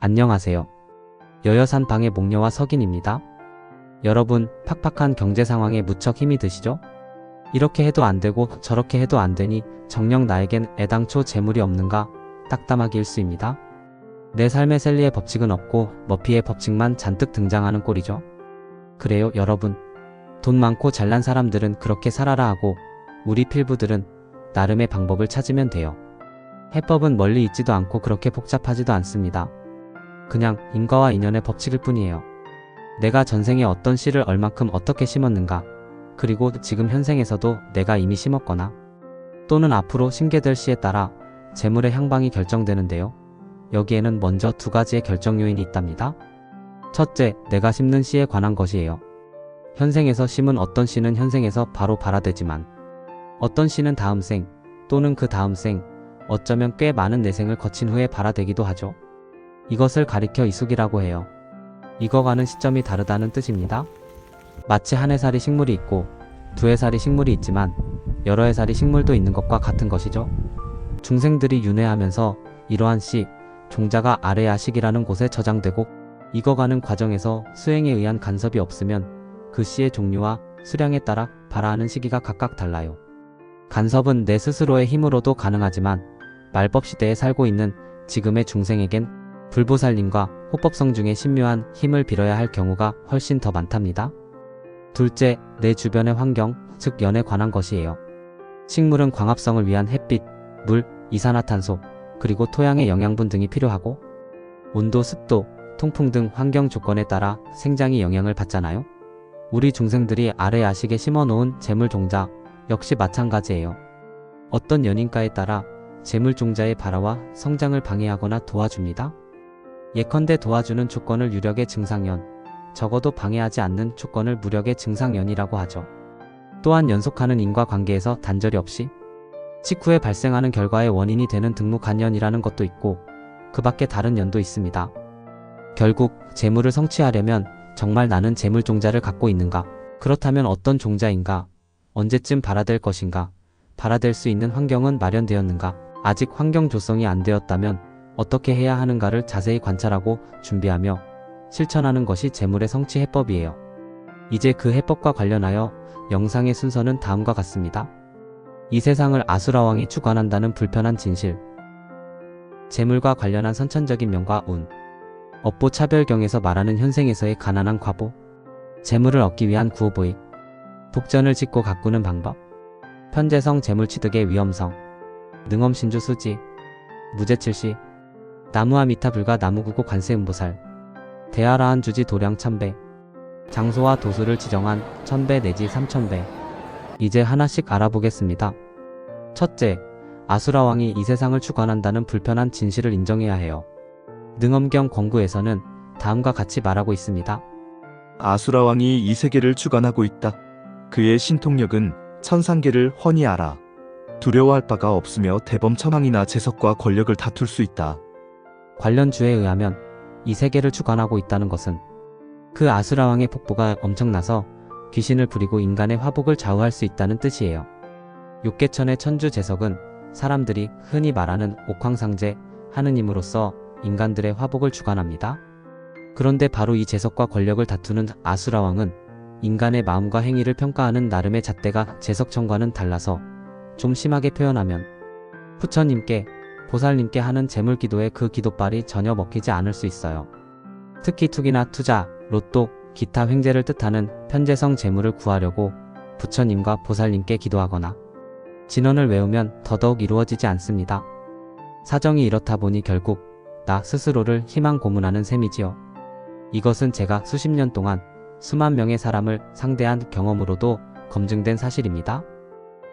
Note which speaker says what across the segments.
Speaker 1: 안녕하세요. 여여산 방의 목녀와 석인입니다. 여러분, 팍팍한 경제 상황에 무척 힘이 드시죠? 이렇게 해도 안 되고 저렇게 해도 안 되니 정녕 나에겐 애당초 재물이 없는가 딱담하기 일쑤입니다. 내 삶의 셀리의 법칙은 없고 머피의 법칙만 잔뜩 등장하는 꼴이죠. 그래요, 여러분. 돈 많고 잘난 사람들은 그렇게 살아라 하고 우리 필부들은 나름의 방법을 찾으면 돼요. 해법은 멀리 있지도 않고 그렇게 복잡하지도 않습니다. 그냥 인과와 인연의 법칙일 뿐이에요. 내가 전생에 어떤 씨를 얼만큼 어떻게 심었는가, 그리고 지금 현생에서도 내가 이미 심었거나 또는 앞으로 심게 될 씨에 따라 재물의 향방이 결정되는데요. 여기에는 먼저 두 가지의 결정 요인이 있답니다. 첫째, 내가 심는 씨에 관한 것이에요. 현생에서 심은 어떤 씨는 현생에서 바로 발화되지만 어떤 씨는 다음 생 또는 그 다음 생, 어쩌면 꽤 많은 내생을 거친 후에 발화되기도 하죠. 이것을 가리켜 이숙이라고 해요. 익어가는 시점이 다르다는 뜻입니다. 마치 한 해살이 식물이 있고 두 해살이 식물이 있지만 여러 해살이 식물도 있는 것과 같은 것이죠. 중생들이 윤회하면서 이러한 씨, 종자가 아레아식이라는 곳에 저장되고 익어가는 과정에서 수행에 의한 간섭이 없으면 그 씨의 종류와 수량에 따라 발화하는 시기가 각각 달라요. 간섭은 내 스스로의 힘으로도 가능하지만 말법 시대에 살고 있는 지금의 중생에겐 불보살님과 호법성 중에 신묘한 힘을 빌어야 할 경우가 훨씬 더 많답니다. 둘째, 내 주변의 환경, 즉 연에 관한 것이에요. 식물은 광합성을 위한 햇빛, 물, 이산화탄소, 그리고 토양의 영양분 등이 필요하고 온도, 습도, 통풍 등 환경 조건에 따라 생장이 영향을 받잖아요. 우리 중생들이 아래 야식에 심어놓은 재물종자 역시 마찬가지예요. 어떤 연인가에 따라 재물종자의 발화와 성장을 방해하거나 도와줍니다. 예컨대 도와주는 조건을 유력의 증상연, 적어도 방해하지 않는 조건을 무력의 증상연이라고 하죠. 또한 연속하는 인과관계에서 단절이 없이 직후에 발생하는 결과의 원인이 되는 등무간연이라는 것도 있고 그 밖에 다른 연도 있습니다. 결국 재물을 성취하려면 정말 나는 재물종자를 갖고 있는가? 그렇다면 어떤 종자인가? 언제쯤 발화될 것인가? 발화될 수 있는 환경은 마련되었는가? 아직 환경 조성이 안 되었다면 어떻게 해야 하는가를 자세히 관찰하고 준비하며 실천하는 것이 재물의 성취 해법이에요. 이제 그 해법과 관련하여 영상의 순서는 다음과 같습니다. 이 세상을 아수라왕이 주관한다는 불편한 진실, 재물과 관련한 선천적인 명과 운, 업보 차별경에서 말하는 현생에서의 가난한 과보, 재물을 얻기 위한 구호보익, 독전을 짓고 가꾸는 방법, 편재성 재물취득의 위험성, 능엄신주 수지, 무제칠시, 나무아미타 불가 나무구고 관세음보살, 대아라한 주지 도량 1000배, 장소와 도수를 지정한 1000배 내지 3000배. 이제 하나씩 알아보겠습니다. 첫째, 아수라왕이 이 세상을 주관한다는 불편한 진실을 인정해야 해요. 능엄경 권구에서는 다음과 같이 말하고 있습니다.
Speaker 2: 아수라왕이 이 세계를 주관하고 있다. 그의 신통력은 천상계를 훤히 알아. 두려워할 바가 없으며 대범천왕이나 재석과 권력을 다툴 수 있다.
Speaker 1: 관련 주에 의하면 이 세계를 주관하고 있다는 것은 그 아수라왕의 폭부가 엄청나서 귀신을 부리고 인간의 화복을 좌우할 수 있다는 뜻이에요. 육계천의 천주 재석은 사람들이 흔히 말하는 옥황상제 하느님으로서 인간들의 화복을 주관합니다. 그런데 바로 이 재석과 권력을 다투는 아수라왕은 인간의 마음과 행위를 평가하는 나름의 잣대가 재석천과는 달라서 좀 심하게 표현하면 부처님께 보살님께 하는 재물기도에 그 기도빨이 전혀 먹히지 않을 수 있어요. 특히 투기나 투자, 로또, 기타 횡재를 뜻하는 편재성 재물을 구하려고 부처님과 보살님께 기도하거나 진언을 외우면 더더욱 이루어지지 않습니다. 사정이 이렇다 보니 결국 나 스스로를 희망 고문하는 셈이지요. 이것은 제가 수십 년 동안 수만 명의 사람을 상대한 경험으로도 검증된 사실입니다.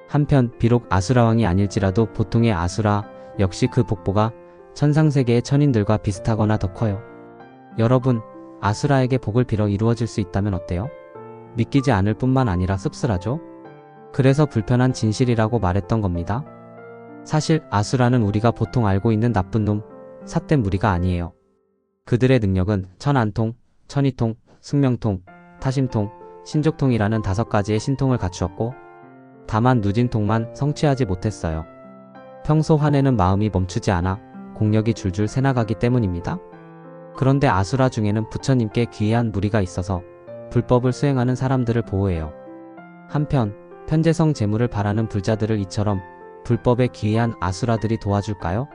Speaker 1: 한편 비록 아수라왕이 아닐지라도 보통의 아수라 역시 그 복보가 천상세계의 천인들과 비슷하거나 더 커요. 여러분, 아수라에게 복을 빌어 이루어질 수 있다면 어때요? 믿기지 않을 뿐만 아니라 씁쓸하죠? 그래서 불편한 진실이라고 말했던 겁니다. 사실 아수라는 우리가 보통 알고 있는 나쁜 놈, 삿된 무리가 아니에요. 그들의 능력은 천안통, 천이통, 숙명통, 타심통, 신족통이라는 5가지의 신통을 갖추었고 다만 누진통만 성취하지 못했어요. 평소 화내는 마음이 멈추지 않아 공력이 줄줄 새나가기 때문입니다. 그런데 아수라 중에는 부처님께 귀한 무리가 있어서 불법을 수행하는 사람들을 보호해요. 한편 편재성 재물을 바라는 불자들을 이처럼 불법에 귀한 아수라들이 도와줄까요?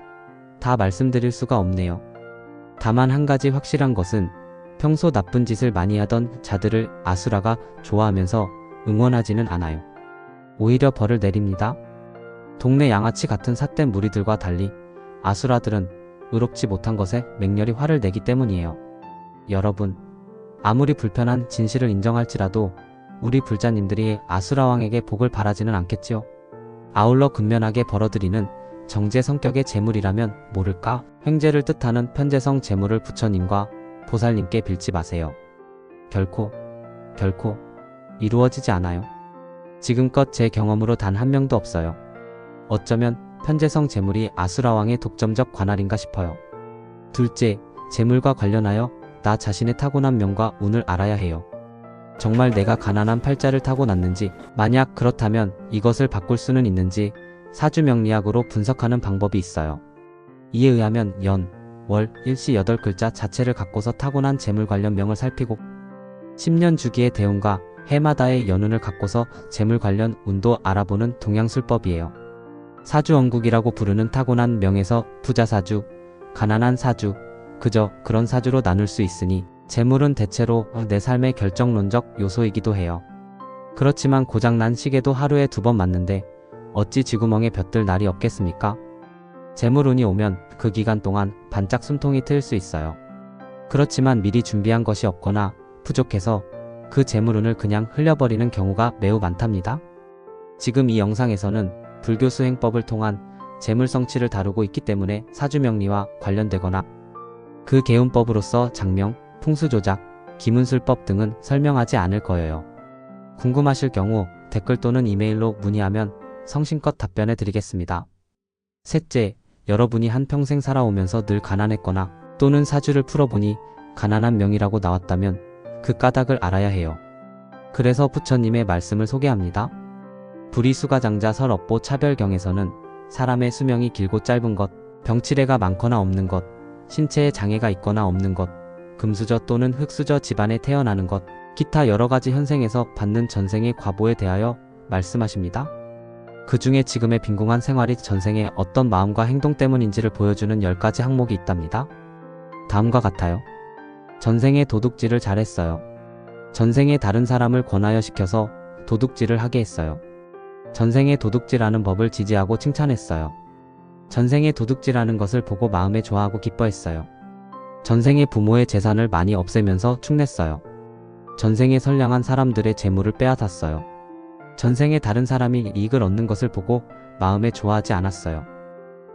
Speaker 1: 다 말씀드릴 수가 없네요. 다만 한 가지 확실한 것은 평소 나쁜 짓을 많이 하던 자들을 아수라가 좋아하면서 응원하지는 않아요. 오히려 벌을 내립니다. 동네 양아치 같은 삿된 무리들과 달리 아수라들은 의롭지 못한 것에 맹렬히 화를 내기 때문이에요. 여러분, 아무리 불편한 진실을 인정할지라도 우리 불자님들이 아수라 왕에게 복을 바라지는 않겠지요. 아울러 근면하게 벌어들이는 정제 성격의 재물이라면 모를까? 횡재를 뜻하는 편재성 재물을 부처님과 보살님께 빌지 마세요. 결코 이루어지지 않아요. 지금껏 제 경험으로 단 한 명도 없어요. 어쩌면 편재성 재물이 아수라 왕의 독점적 관할인가 싶어요. 둘째, 재물과 관련하여 나 자신의 타고난 명과 운을 알아야 해요. 정말 내가 가난한 팔자를 타고났는지, 만약 그렇다면 이것을 바꿀 수는 있는지 사주명리학으로 분석하는 방법이 있어요. 이에 의하면 연, 월, 일시 8글자 자체를 갖고서 타고난 재물 관련 명을 살피고 10년 주기의 대운과 해마다의 연운을 갖고서 재물 관련 운도 알아보는 동양술법이에요. 사주원국이라고 부르는 타고난 명에서 부자사주, 가난한 사주, 그저 그런 사주로 나눌 수 있으니 재물은 대체로 내 삶의 결정론적 요소이기도 해요. 그렇지만 고장난 시계도 하루에 2번 맞는데 어찌 쥐구멍에 볕들 날이 없겠습니까? 재물운이 오면 그 기간 동안 반짝 숨통이 트일 수 있어요. 그렇지만 미리 준비한 것이 없거나 부족해서 그 재물운을 그냥 흘려버리는 경우가 매우 많답니다. 지금 이 영상에서는 불교 수행법을 통한 재물 성취를 다루고 있기 때문에 사주명리와 관련되거나 그 개운법으로서 장명, 풍수조작, 기문술법 등은 설명하지 않을 거예요. 궁금하실 경우 댓글 또는 이메일로 문의하면 성심껏 답변해 드리겠습니다. 셋째, 여러분이 한평생 살아오면서 늘 가난했거나 또는 사주를 풀어보니 가난한 명이라고 나왔다면 그 까닭을 알아야 해요. 그래서 부처님의 말씀을 소개합니다. 불이수가장자 설업보 차별경에서는 사람의 수명이 길고 짧은 것, 병치레가 많거나 없는 것, 신체에 장애가 있거나 없는 것, 금수저 또는 흙수저 집안에 태어나는 것, 기타 여러가지 현생에서 받는 전생의 과보에 대하여 말씀하십니다. 그 중에 지금의 빈궁한 생활이 전생의 어떤 마음과 행동 때문인지를 보여주는 10가지 항목이 있답니다. 다음과 같아요. 전생에 도둑질을 잘했어요. 전생에 다른 사람을 권하여 시켜서 도둑질을 하게 했어요. 전생에 도둑질하는 법을 지지하고 칭찬했어요. 전생에 도둑질하는 것을 보고 마음에 좋아하고 기뻐했어요. 전생에 부모의 재산을 많이 없애면서 축냈어요. 전생에 선량한 사람들의 재물을 빼앗았어요. 전생에 다른 사람이 이익을 얻는 것을 보고 마음에 좋아하지 않았어요.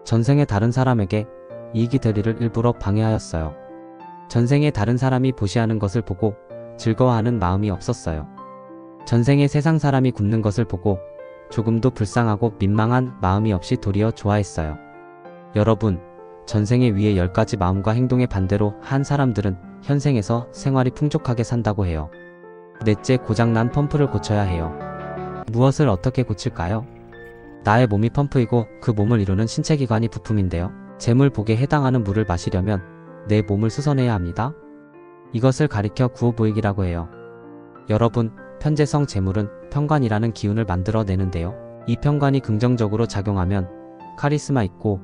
Speaker 1: 전생에 다른 사람에게 이익이 될 일을 일부러 방해하였어요. 전생에 다른 사람이 보시하는 것을 보고 즐거워하는 마음이 없었어요. 전생에 세상 사람이 굶는 것을 보고 조금도 불쌍하고 민망한 마음이 없이 도리어 좋아했어요. 여러분, 전생에 위의 10가지 마음과 행동의 반대로 한 사람들은 현생에서 생활이 풍족하게 산다고 해요. 넷째, 고장난 펌프를 고쳐야 해요. 무엇을 어떻게 고칠까요? 나의 몸이 펌프이고 그 몸을 이루는 신체기관이 부품인데요. 재물복에 해당하는 물을 마시려면 내 몸을 수선해야 합니다. 이것을 가리켜 구호보이기라고 해요. 여러분, 편재성 재물은 편관이라는 기운을 만들어 내는데요. 이 편관이 긍정적으로 작용하면 카리스마 있고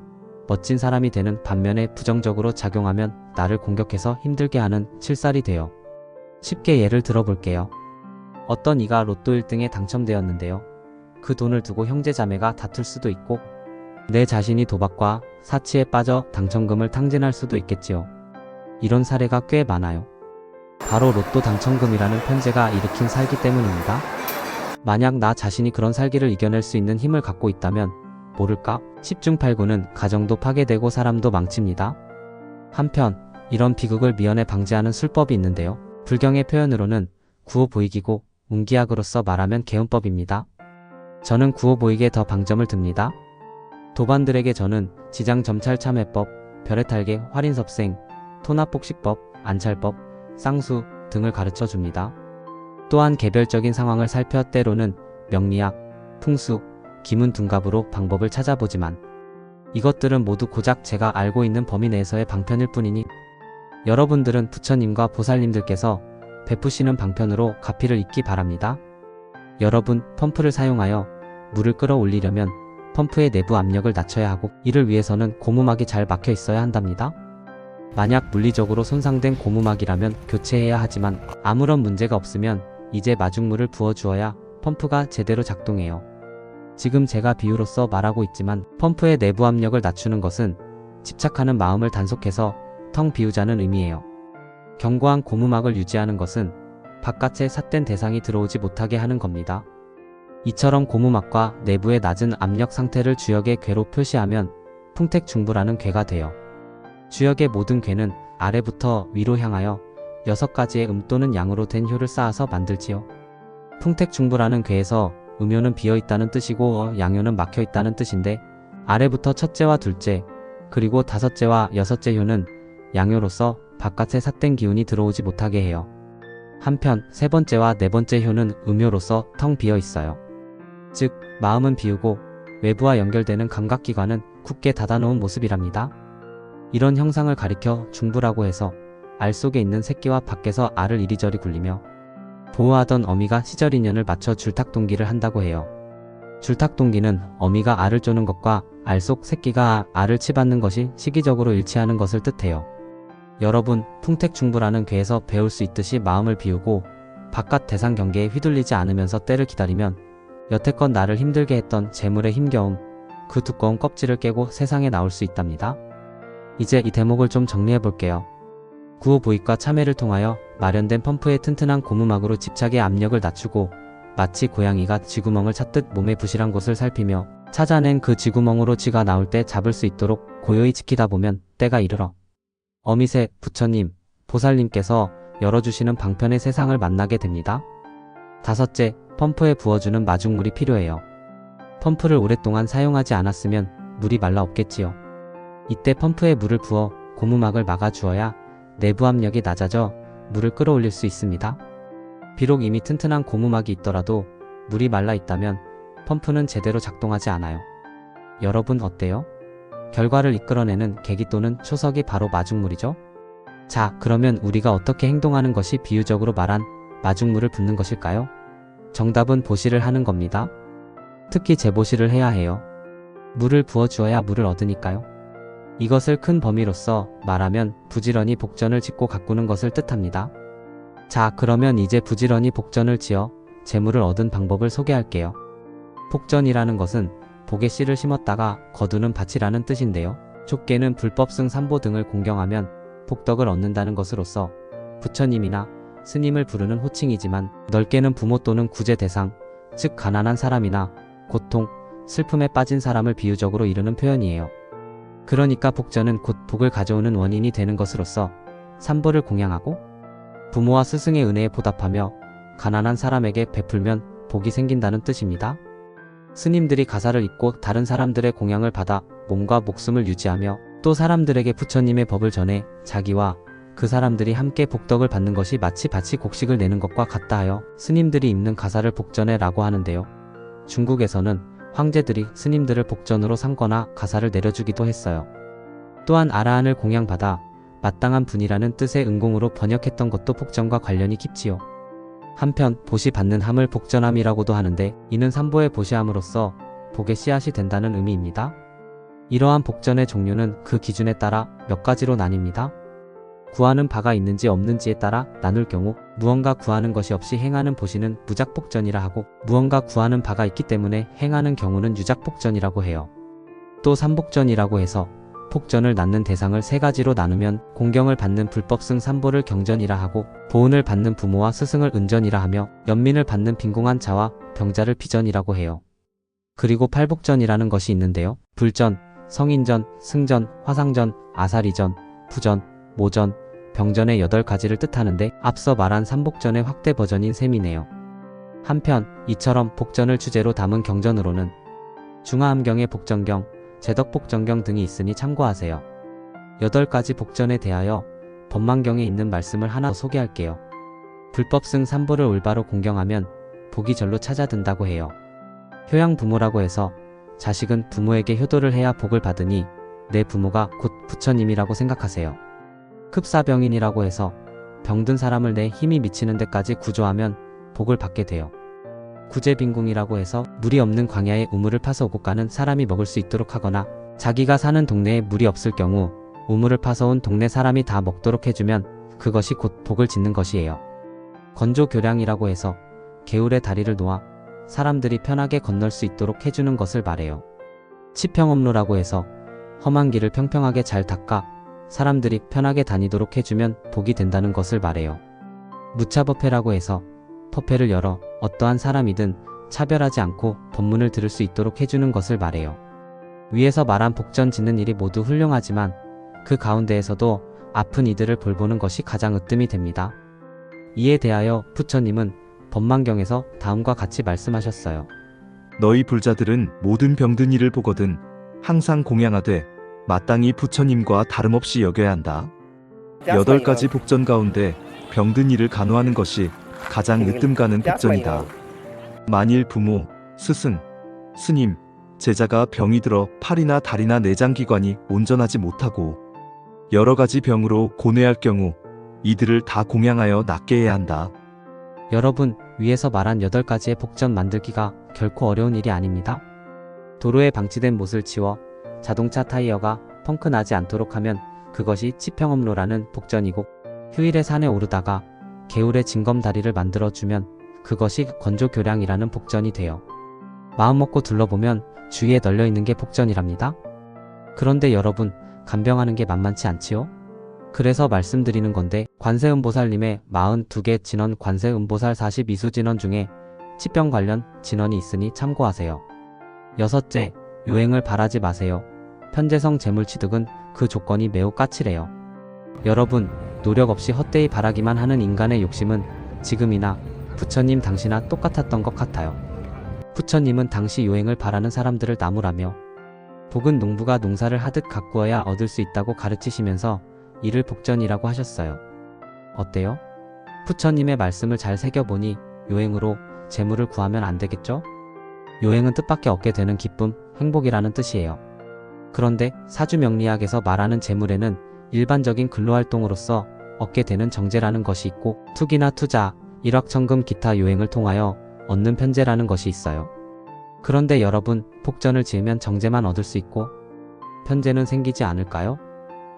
Speaker 1: 멋진 사람이 되는 반면에 부정적으로 작용하면 나를 공격해서 힘들게 하는 칠살이 돼요. 쉽게 예를 들어볼게요. 어떤 이가 로또 1등에 당첨되었는데요. 그 돈을 두고 형제자매가 다툴 수도 있고 내 자신이 도박과 사치에 빠져 당첨금을 탕진할 수도 있겠지요. 이런 사례가 꽤 많아요. 바로 로또 당첨금이라는 편재가 일으킨 살기 때문입니다. 만약 나 자신이 그런 살기를 이겨낼 수 있는 힘을 갖고 있다면 모를까? 10중 8구는 가정도 파괴되고 사람도 망칩니다. 한편 이런 비극을 미연에 방지하는 술법이 있는데요. 불경의 표현으로는 구호보이기고 운기학으로서 말하면 개운법입니다. 저는 구호보이기에 더 방점을 둡니다. 도반들에게 저는 지장점찰참회법, 별의탈개, 활인섭생, 토납복식법, 안찰법, 쌍수 등을 가르쳐 줍니다. 또한 개별적인 상황을 살펴 때로는 명리학, 풍수, 기문둔갑으로 방법을 찾아보지만 이것들은 모두 고작 제가 알고 있는 범위 내에서의 방편일 뿐이니 여러분들은 부처님과 보살님들께서 베푸시는 방편으로 가피를 잇기 바랍니다. 여러분, 펌프를 사용하여 물을 끌어올리려면 펌프의 내부 압력을 낮춰야 하고, 이를 위해서는 고무막이 잘 막혀 있어야 한답니다. 만약 물리적으로 손상된 고무막이라면 교체해야 하지만 아무런 문제가 없으면 이제 마중물을 부어주어야 펌프가 제대로 작동해요. 지금 제가 비유로서 말하고 있지만 펌프의 내부 압력을 낮추는 것은 집착하는 마음을 단속해서 텅 비우자는 의미예요. 견고한 고무막을 유지하는 것은 바깥에 삿된 대상이 들어오지 못하게 하는 겁니다. 이처럼 고무막과 내부의 낮은 압력 상태를 주역의 궤로 표시하면 풍택중부라는 궤가 돼요. 주역의 모든 궤는 아래부터 위로 향하여 6가지의 또는 양으로 된 효를 쌓아서 만들지요. 풍택중부라는 궤에서 음효는 비어있다는 뜻이고 양효는 막혀있다는 뜻인데, 아래부터 첫째와 둘째, 그리고 다섯째와 여섯째 효는 양효로서 바깥에 삿된 기운이 들어오지 못하게 해요. 한편 세 번째와 네 번째 효는 음효로서 텅 비어 있어요. 즉, 마음은 비우고 외부와 연결되는 감각기관은 굳게 닫아놓은 모습이랍니다. 이런 형상을 가리켜 중부라고 해서 알 속에 있는 새끼와 밖에서 알을 이리저리 굴리며 보호하던 어미가 시절인연을 맞춰 줄탁동기를 한다고 해요. 줄탁동기는 어미가 알을 쪼는 것과 알 속 새끼가 알을 치받는 것이 시기적으로 일치하는 것을 뜻해요. 여러분, 풍택중부라는 궤에서 배울 수 있듯이 마음을 비우고 바깥 대상 경계에 휘둘리지 않으면서 때를 기다리면 여태껏 나를 힘들게 했던 재물의 힘겨움, 그 두꺼운 껍질을 깨고 세상에 나올 수 있답니다. 이제 이 대목을 좀 정리해 볼게요. 구호보익과 참회를 통하여 마련된 펌프의 튼튼한 고무막으로 집착의 압력을 낮추고, 마치 고양이가 쥐구멍을 찾듯 몸의 부실한 곳을 살피며 찾아낸 그 쥐구멍으로 쥐가 나올 때 잡을 수 있도록 고요히 지키다 보면 때가 이르러 어미새 부처님, 보살님께서 열어주시는 방편의 세상을 만나게 됩니다. 다섯째, 펌프에 부어주는 마중물이 필요해요. 펌프를 오랫동안 사용하지 않았으면 물이 말라 없겠지요. 이때 펌프에 물을 부어 고무막을 막아주어야 내부 압력이 낮아져 물을 끌어올릴 수 있습니다. 비록 이미 튼튼한 고무막이 있더라도 물이 말라 있다면 펌프는 제대로 작동하지 않아요. 여러분 어때요? 결과를 이끌어내는 계기 또는 초석이 바로 마중물이죠? 자, 그러면 우리가 어떻게 행동하는 것이 비유적으로 말한 마중물을 붓는 것일까요? 정답은 보시를 하는 겁니다. 특히 재보시를 해야 해요. 물을 부어주어야 물을 얻으니까요. 이것을 큰 범위로서 말하면 부지런히 복전을 짓고 가꾸는 것을 뜻합니다. 자, 그러면 이제 부지런히 복전을 지어 재물을 얻은 방법을 소개할게요. 복전이라는 것은 복의 씨를 심었다가 거두는 밭이라는 뜻인데요. 좁게는 불법승 삼보 등을 공경하면 복덕을 얻는다는 것으로서 부처님이나 스님을 부르는 호칭이지만, 넓게는 부모 또는 구제 대상, 즉 가난한 사람이나 고통, 슬픔에 빠진 사람을 비유적으로 이르는 표현이에요. 그러니까 복전은 곧 복을 가져오는 원인이 되는 것으로서 삼보를 공양하고 부모와 스승의 은혜에 보답하며 가난한 사람에게 베풀면 복이 생긴다는 뜻입니다. 스님들이 가사를 잇고 다른 사람들의 공양을 받아 몸과 목숨을 유지하며 또 사람들에게 부처님의 법을 전해 자기와 그 사람들이 함께 복덕을 받는 것이 마치 밭이 곡식을 내는 것과 같다 하여 스님들이 입는 가사를 복전해 라고 하는데요. 중국에서는 황제들이 스님들을 복전으로 삼거나 가사를 내려주기도 했어요. 또한 아라한을 공양받아 마땅한 분이라는 뜻의 은공으로 번역했던 것도 복전과 관련이 깊지요. 한편 보시 받는 함을 복전함이라고도 하는데, 이는 삼보의 보시함으로써 복의 씨앗이 된다는 의미입니다. 이러한 복전의 종류는 그 기준에 따라 몇 가지로 나뉩니다. 구하는 바가 있는지 없는지에 따라 나눌 경우, 무언가 구하는 것이 없이 행하는 보시는 무작복전이라 하고, 무언가 구하는 바가 있기 때문에 행하는 경우는 유작복전이라고 해요. 또 삼복전이라고 해서 복전을 낳는 대상을 세 가지로 나누면 공경을 받는 불법승 삼보를 경전이라 하고, 보은을 받는 부모와 스승을 은전이라 하며, 연민을 받는 빈공한 자와 병자를 비전이라고 해요. 그리고 팔복전이라는 것이 있는데요. 불전, 성인전, 승전, 화상전, 아사리전, 부전, 모전, 병전의 8가지를 뜻하는데, 앞서 말한 삼복전의 확대 버전인 셈이네요. 한편 이처럼 복전을 주제로 담은 경전으로는 중화암경의 복전경, 제덕복전경 등이 있으니 참고하세요. 8가지 복전에 대하여 법망경에 있는 말씀을 하나 더 소개할게요. 불법승 삼보를 올바로 공경하면 복이 절로 찾아든다고 해요. 효양부모라고 해서 자식은 부모에게 효도를 해야 복을 받으니 내 부모가 곧 부처님이라고 생각하세요. 급사병인이라고 해서 병든 사람을 내 힘이 미치는 데까지 구조하면 복을 받게 돼요. 구제빈궁이라고 해서 물이 없는 광야에 우물을 파서 오고 가는 사람이 먹을 수 있도록 하거나, 자기가 사는 동네에 물이 없을 경우 우물을 파서 온 동네 사람이 다 먹도록 해주면 그것이 곧 복을 짓는 것이에요. 건조교량이라고 해서 개울에 다리를 놓아 사람들이 편하게 건널 수 있도록 해주는 것을 말해요. 치평업로라고 해서 험한 길을 평평하게 잘 닦아 사람들이 편하게 다니도록 해주면 복이 된다는 것을 말해요. 무차법회라고 해서 법회를 열어 어떠한 사람이든 차별하지 않고 법문을 들을 수 있도록 해주는 것을 말해요. 위에서 말한 복전 짓는 일이 모두 훌륭하지만 그 가운데에서도 아픈 이들을 볼보는 것이 가장 으뜸이 됩니다. 이에 대하여 부처님은 법만경에서 다음과 같이 말씀하셨어요.
Speaker 2: 너희 불자들은 모든 병든 이를 보거든 항상 공양하되 마땅히 부처님과 다름없이 여겨야 한다. 8가지 복전 가운데 병든 이를 간호하는 것이 가장 으뜸 가는 복전이다. 만일 부모, 스승, 스님, 제자가 병이 들어 팔이나 다리나 내장기관이 온전하지 못하고 여러 가지 병으로 고뇌할 경우 이들을 다 공양하여 낫게 해야 한다.
Speaker 1: 여러분, 위에서 말한 8가지의 복전 만들기가 결코 어려운 일이 아닙니다. 도로에 방치된 못을 치워 자동차 타이어가 펑크 나지 않도록 하면 그것이 치평업로라는 복전이고, 휴일에 산에 오르다가 개울에 징검다리를 만들어주면 그것이 건조교량이라는 복전이 돼요. 마음먹고 둘러보면 주위에 널려있는 게 복전이랍니다. 그런데 여러분, 간병하는 게 만만치 않지요? 그래서 말씀드리는 건데, 관세음보살님의 42개 진언, 관세음보살 42수 진언 중에 치병 관련 진언이 있으니 참고하세요. 6째, 요행을 바라지 마세요. 편재성 재물취득은 그 조건이 매우 까칠해요. 여러분, 노력 없이 헛되이 바라기만 하는 인간의 욕심은 지금이나 부처님 당시나 똑같았던 것 같아요. 부처님은 당시 요행을 바라는 사람들을 나무라며 복은 농부가 농사를 하듯 가꾸어야 얻을 수 있다고 가르치시면서 이를 복전이라고 하셨어요. 어때요? 부처님의 말씀을 잘 새겨보니 요행으로 재물을 구하면 안 되겠죠? 요행은 뜻밖의 얻게 되는 기쁨, 행복이라는 뜻이에요. 그런데 사주명리학에서 말하는 재물에는 일반적인 근로활동으로서 얻게 되는 정재라는 것이 있고, 투기나 투자, 일확천금 기타 요행을 통하여 얻는 편재라는 것이 있어요. 그런데 여러분, 복전을 지으면 정재만 얻을 수 있고 편재는 생기지 않을까요?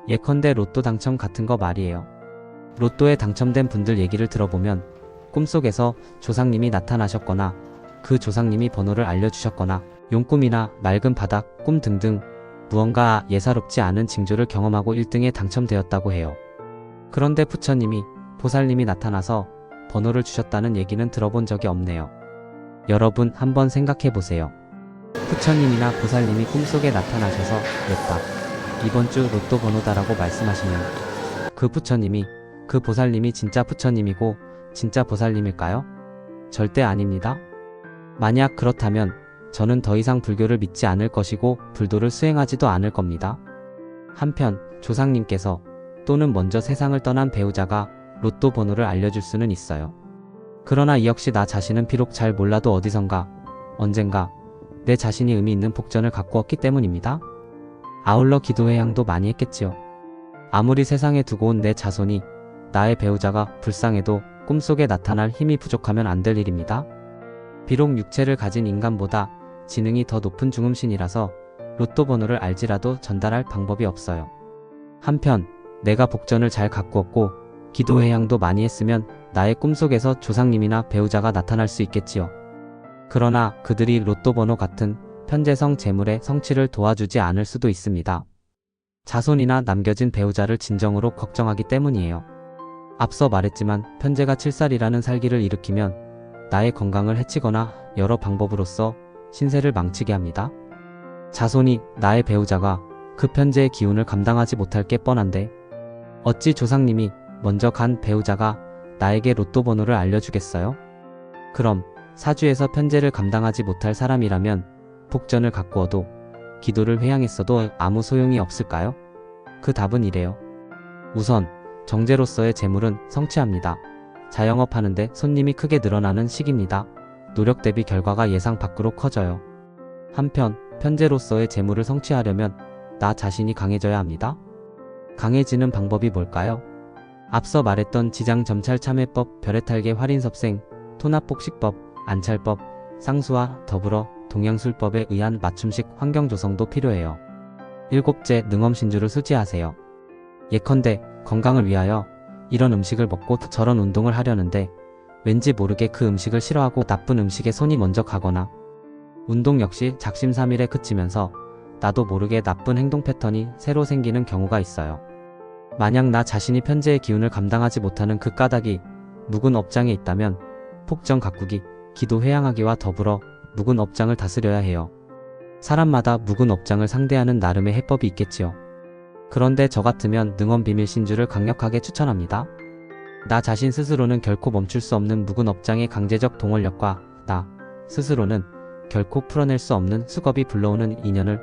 Speaker 1: 예컨대 로또 당첨 같은 거 말이에요. 로또에 당첨된 분들 얘기를 들어보면 꿈속에서 조상님이 나타나셨거나 그 조상님이 번호를 알려주셨거나 용꿈이나 맑은 바닥, 꿈 등등 무언가 예사롭지 않은 징조를 경험하고 1등에 당첨되었다고 해요. 그런데 부처님이, 보살님이 나타나서 번호를 주셨다는 얘기는 들어본 적이 없네요. 여러분, 한번 생각해보세요. 부처님이나 보살님이 꿈속에 나타나셔서 냈다, 이번 주 로또 번호다라고 말씀하시면 그 부처님이, 그 보살님이 진짜 부처님이고 진짜 보살님일까요? 절대 아닙니다. 만약 그렇다면 저는 더 이상 불교를 믿지 않을 것이고 불도를 수행하지도 않을 겁니다. 한편 조상님께서 또는 먼저 세상을 떠난 배우자가 로또 번호를 알려줄 수는 있어요. 그러나 이 역시 나 자신은 비록 잘 몰라도 어디선가 언젠가 내 자신이 의미 있는 복전을 갖고왔기 때문입니다. 아울러 기도회양도 많이 했겠지요. 아무리 세상에 두고 온 내 자손이, 나의 배우자가 불쌍해도 꿈속에 나타날 힘이 부족하면 안 될 일입니다. 비록 육체를 가진 인간보다 지능이 더 높은 중음신이라서 로또 번호를 알지라도 전달할 방법이 없어요. 한편 내가 복전을 잘 가꾸었고 기도회양도 많이 했으면 나의 꿈속에서 조상님이나 배우자가 나타날 수 있겠지요. 그러나 그들이 로또 번호 같은 편재성 재물의 성취를 도와주지 않을 수도 있습니다. 자손이나 남겨진 배우자를 진정으로 걱정하기 때문이에요. 앞서 말했지만 편재가 7살이라는 살기를 일으키면 나의 건강을 해치거나 여러 방법으로써 신세를 망치게 합니다. 자손이, 나의 배우자가 그 편재의 기운을 감당하지 못할 게 뻔한데 어찌 조상님이 먼저 간 배우자가 나에게 로또 번호를 알려주겠어요? 그럼 사주에서 편재를 감당하지 못할 사람이라면 복전을 가꾸어도 기도를 회양했어도 아무 소용이 없을까요? 그 답은 이래요. 우선 정제로서의 재물은 성취합니다. 자영업하는데 손님이 크게 늘어나는 시기입니다. 노력 대비 결과가 예상 밖으로 커져요. 한편 편재로서의 재물을 성취하려면 나 자신이 강해져야 합니다. 강해지는 방법이 뭘까요? 앞서 말했던 지장점찰참회법, 별해탈계 활인섭생, 토납복식법, 안찰법, 쌍수와 더불어 동양술법에 의한 맞춤식 환경조성도 필요해요. 일곱째, 능엄신주를 수지하세요. 예컨대 건강을 위하여 이런 음식을 먹고 저런 운동을 하려는데 왠지 모르게 그 음식을 싫어하고 나쁜 음식에 손이 먼저 가거나, 운동 역시 작심삼일에 그치면서 나도 모르게 나쁜 행동 패턴이 새로 생기는 경우가 있어요. 만약 나 자신이 편재의 기운을 감당하지 못하는 그 까닭이 묵은 업장에 있다면 폭정 가꾸기, 기도 회양하기와 더불어 묵은 업장을 다스려야 해요. 사람마다 묵은 업장을 상대하는 나름의 해법이 있겠지요. 그런데 저 같으면 능엄비밀신주를 강력하게 추천합니다. 나 자신 스스로는 결코 멈출 수 없는 묵은 업장의 강제적 동원력과 나 스스로는 결코 풀어낼 수 없는 수겁이 불러오는 인연을,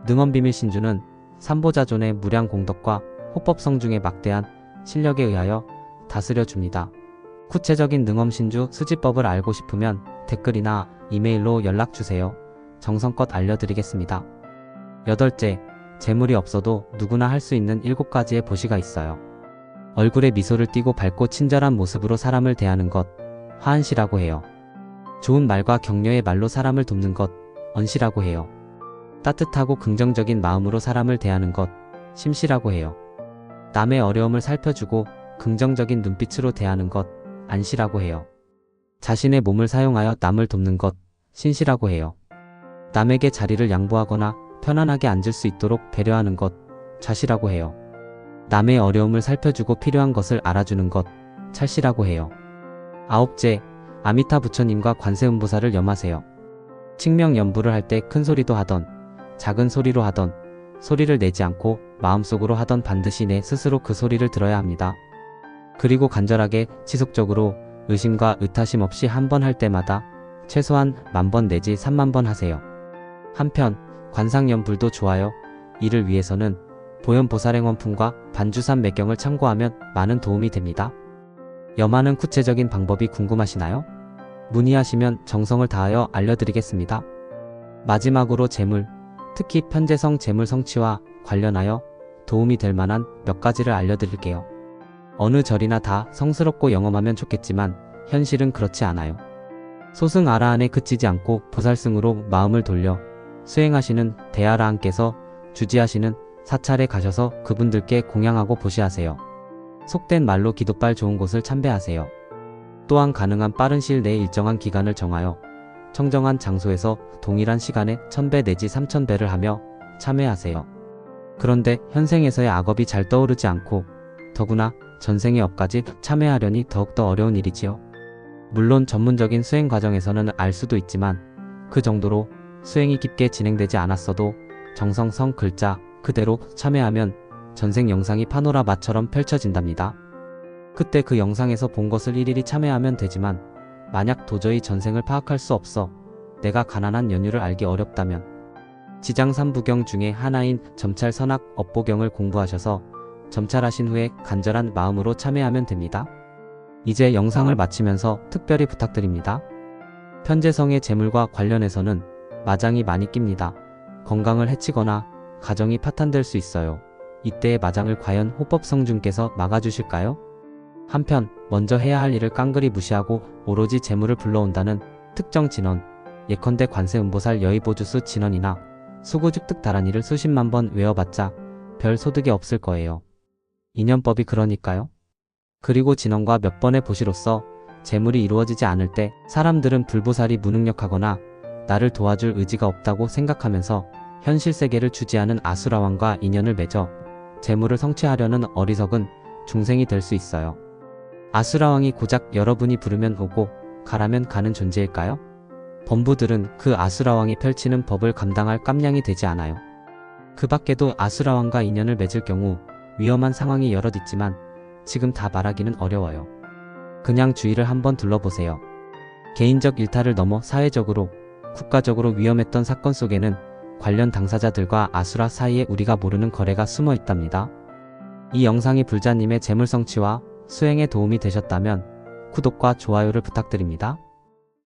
Speaker 1: 능엄비밀신주는 삼보자존의 무량 공덕과 호법성중의 막대한 실력에 의하여 다스려줍니다. 구체적인 능엄신주 수지법을 알고 싶으면 댓글이나 이메일로 연락주세요. 정성껏 알려드리겠습니다. 여덟째, 재물이 없어도 누구나 할 수 있는 7가지의 보시가 있어요. 얼굴에 미소를 띠고 밝고 친절한 모습으로 사람을 대하는 것, 화한시라고 해요. 좋은 말과 격려의 말로 사람을 돕는 것, 언시라고 해요. 따뜻하고 긍정적인 마음으로 사람을 대하는 것, 심시라고 해요. 남의 어려움을 살펴주고 긍정적인 눈빛으로 대하는 것, 안시라고 해요. 자신의 몸을 사용하여 남을 돕는 것, 신시라고 해요. 남에게 자리를 양보하거나 편안하게 앉을 수 있도록 배려하는 것, 좌시라고 해요. 남의 어려움을 살펴주고 필요한 것을 알아주는 것, 찰시라고 해요. 아홉째, 아미타 부처님과 관세음보살을 염하세요. 칭명연부를 할 때 큰 소리도 하던 작은 소리로 하던 소리를 내지 않고 마음속으로 하던 반드시 내 스스로 그 소리를 들어야 합니다. 그리고 간절하게 지속적으로 의심과 의타심 없이 한 번 할 때마다 최소한 10,000번 내지 30,000번 하세요. 한편 관상연불도 좋아요. 이를 위해서는 보현보살행원품과 반주산 매경을 참고하면 많은 도움이 됩니다. 염하는 구체적인 방법이 궁금하시나요? 문의하시면 정성을 다하여 알려드리겠습니다. 마지막으로 재물, 특히 편재성 재물 성취와 관련하여 도움이 될 만한 몇 가지를 알려드릴게요. 어느 절이나 다 성스럽고 영험하면 좋겠지만 현실은 그렇지 않아요. 소승 아라한에 그치지 않고 보살승으로 마음을 돌려 수행하시는 대아라한께서 주지하시는 사찰에 가셔서 그분들께 공양하고 보시하세요. 속된 말로 기도빨 좋은 곳을 참배하세요. 또한 가능한 빠른 시일 내에 일정한 기간을 정하여 청정한 장소에서 동일한 시간에 1000배 내지 3000배를 하며 참회하세요. 그런데 현생에서의 악업이 잘 떠오르지 않고 더구나 전생의 업까지 참회하려니 더욱더 어려운 일이지요. 물론 전문적인 수행 과정에서는 알 수도 있지만 그 정도로 수행이 깊게 진행되지 않았어도 정성성 글자 그대로 참회하면 전생 영상이 파노라마처럼 펼쳐진답니다. 그때 그 영상에서 본 것을 일일이 참회하면 되지만 만약 도저히 전생을 파악할 수 없어 내가 가난한 연유를 알기 어렵다면 지장삼부경 중에 하나인 점찰선악 업보경을 공부하셔서 점찰하신 후에 간절한 마음으로 참회하면 됩니다. 이제 영상을 마치면서 특별히 부탁드립니다. 편재성의 재물과 관련해서는 마장이 많이 낍니다. 건강을 해치거나 가정이 파탄될 수 있어요. 이때의 마장을 과연 호법성중께서 막아주실까요? 한편 먼저 해야 할 일을 깡그리 무시하고 오로지 재물을 불러온다는 특정 진원, 예컨대 관세음보살 여의보주수 진원이나 수구죽득 다란이를 수십만 번 외워봤자 별 소득이 없을 거예요. 인연법이 그러니까요. 그리고 진원과 몇 번의 보시로서 재물이 이루어지지 않을 때 사람들은 불보살이 무능력하거나 나를 도와줄 의지가 없다고 생각하면서 현실 세계를 주지하는 아수라왕과 인연을 맺어 재물을 성취하려는 어리석은 중생이 될 수 있어요. 아수라왕이 고작 여러분이 부르면 오고 가라면 가는 존재일까요? 범부들은 그 아수라왕이 펼치는 법을 감당할 깜냥이 되지 않아요. 그 밖에도 아수라왕과 인연을 맺을 경우 위험한 상황이 여럿 있지만 지금 다 말하기는 어려워요. 그냥 주위를 한번 둘러보세요. 개인적 일탈을 넘어 사회적으로, 국가적으로 위험했던 사건 속에는 관련 당사자들과 아수라 사이에 우리가 모르는 거래가 숨어 있답니다. 이 영상이 불자님의 재물 성취와 수행에 도움이 되셨다면 구독과 좋아요를 부탁드립니다.